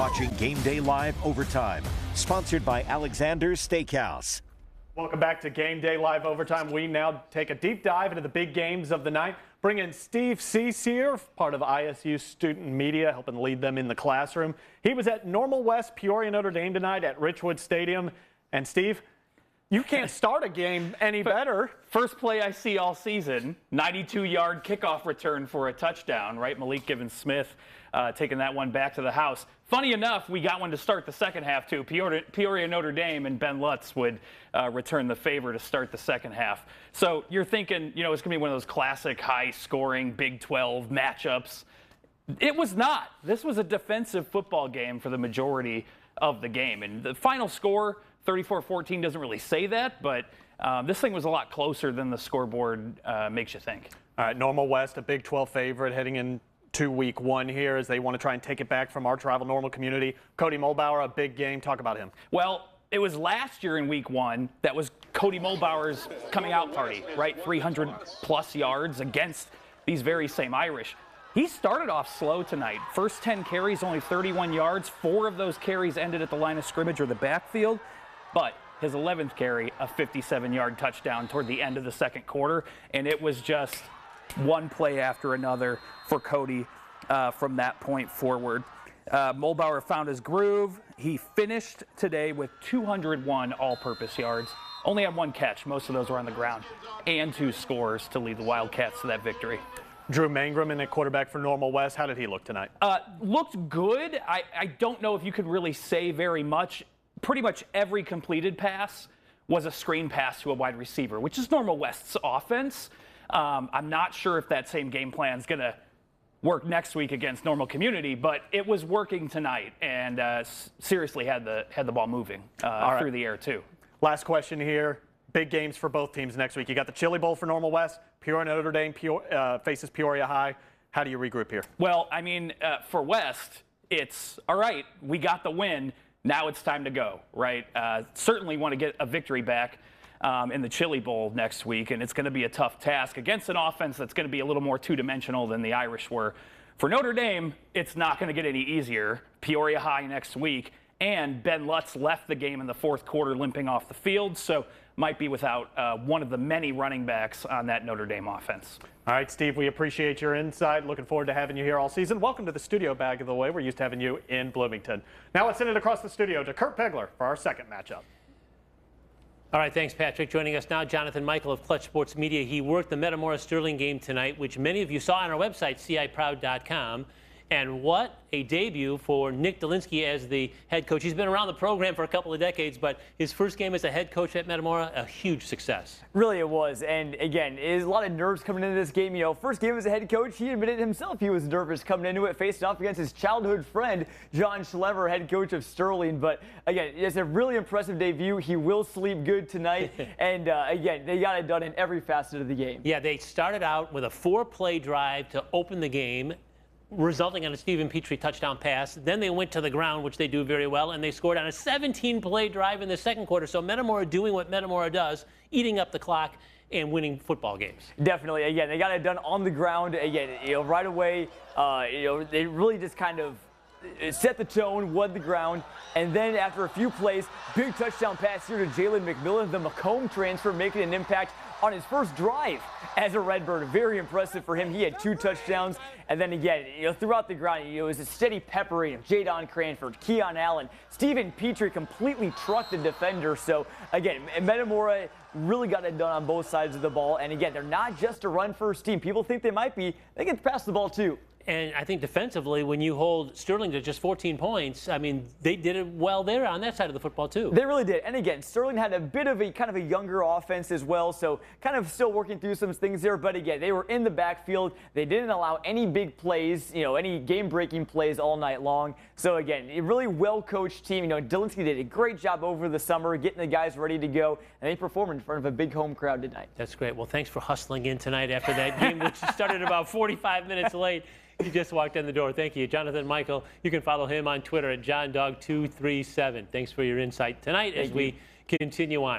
watching Game Day Live Overtime, sponsored by Alexander's Steakhouse. Welcome back to Game Day Live Overtime. We now take a deep dive into the big games of the night. Bring in Steve Cease here, part of ISU student media, helping lead them in the classroom. He was at Normal West Peoria Notre Dame tonight at Richwood Stadium. And Steve, you can't start a game any better. First play I see all season, 92-yard kickoff return for a touchdown, right? Malik Givens-Smith taking that one back to the house. Funny enough, we got one to start the second half, too. Peoria Notre Dame and Ben Lutz would return the favor to start the second half. So you're thinking, you know, it's going to be one of those classic high-scoring Big 12 matchups. It was not. This was a defensive football game for the majority of the game. And the final score, 34-14, doesn't really say that, but this thing was a lot closer than the scoreboard makes you think. All right, Normal West, a Big 12 favorite heading into week one here as they want to try and take it back from arch rival Normal Community. Cody Mulbauer, a big game. Talk about him. Well, it was last year in week one that was Cody Mulbauer's coming out party, right? 300-plus yards against these very same Irish. He started off slow tonight. First 10 carries, only 31 yards. 4 of those carries ended at the line of scrimmage or the backfield. But his 11th carry, a 57-yard touchdown toward the end of the second quarter. And it was just one play after another for Cody from that point forward. Mulbauer found his groove. He finished today with 201 all-purpose yards. Only had 1 catch. Most of those were on the ground. And 2 scores to lead the Wildcats to that victory. Drew Mangrum in at quarterback for Normal West. How did he look tonight? Looked good. I don't know if you could really say very much. Pretty much every completed pass was a screen pass to a wide receiver, which is Normal West's offense. I'm not sure if that same game plan is going to work next week against Normal Community, but it was working tonight and seriously had the ball moving through the air too. Last question here. Big games for both teams next week. You got the Chili Bowl for Normal West. Peoria Notre Dame faces Peoria High. How do you regroup here? Well, I mean, for West, it's all right. We got the win. Now it's time to go, right? Certainly want to get a victory back in the Chili Bowl next week, and it's going to be a tough task against an offense that's going to be a little more two-dimensional than the Irish were. For Notre Dame, it's not going to get any easier. Peoria High next week, and Ben Lutz left the game in the fourth quarter limping off the field, so might be without one of the many running backs on that Notre Dame offense. All right, Steve, we appreciate your insight. Looking forward to having you here all season. Welcome to the studio, Bag of the Way. We're used to having you in Bloomington. Now let's send it across the studio to Kurt Pegler for our second matchup. All right, thanks, Patrick. Joining us now, Jonathan Michael of Clutch Sports Media. He worked the Metamora-Sterling game tonight, which many of you saw on our website, ciproud.com. And what a debut for Nick Dolinsky as the head coach. He's been around the program for a couple of decades, but his first game as a head coach at Metamora, a huge success. Really it was. And again, there's a lot of nerves coming into this game. You know, first game as a head coach, he admitted himself he was nervous coming into it, facing off against his childhood friend, John Schlever, head coach of Sterling. But again, it's a really impressive debut. He will sleep good tonight. And again, they got it done in every facet of the game. Yeah, they started out with a 4-play drive to open the game, resulting in a Stephen Petrie touchdown pass. Then they went to the ground, which they do very well, and they scored on a 17-play drive in the second quarter. So Metamora doing what Metamora does, eating up the clock and winning football games. Definitely. Again, they got it done on the ground. Again, you know, right away, you know, they really just kind of set the tone, won the ground, and then after a few plays, big touchdown pass here to Jalen McMillan, the Macomb transfer, making an impact on his first drive as a Redbird. Very impressive for him. He had 2 touchdowns. And then again, you know, throughout the ground, you know, it was a steady peppering of Jadon Cranford, Keon Allen, Stephen Petrie completely trucked the defender. So again, Metamora really got it done on both sides of the ball. And again, they're not just a run-first team. People think they might be. They can pass the ball too. And I think defensively, when you hold Sterling to just 14 points, I mean, they did it well there on that side of the football, too. They really did. And again, Sterling had a bit of a kind of a younger offense as well, so kind of still working through some things there. But again, they were in the backfield. They didn't allow any big plays, you know, any game-breaking plays all night long. So again, a really well-coached team. You know, Dolinsky did a great job over the summer getting the guys ready to go, and they performed in front of a big home crowd tonight. That's great. Well, thanks for hustling in tonight after that game, which started about 45 minutes late. You just walked in the door. Thank you, Jonathan Michael. You can follow him on Twitter at JohnDog237. Thanks for your insight tonight as we continue on.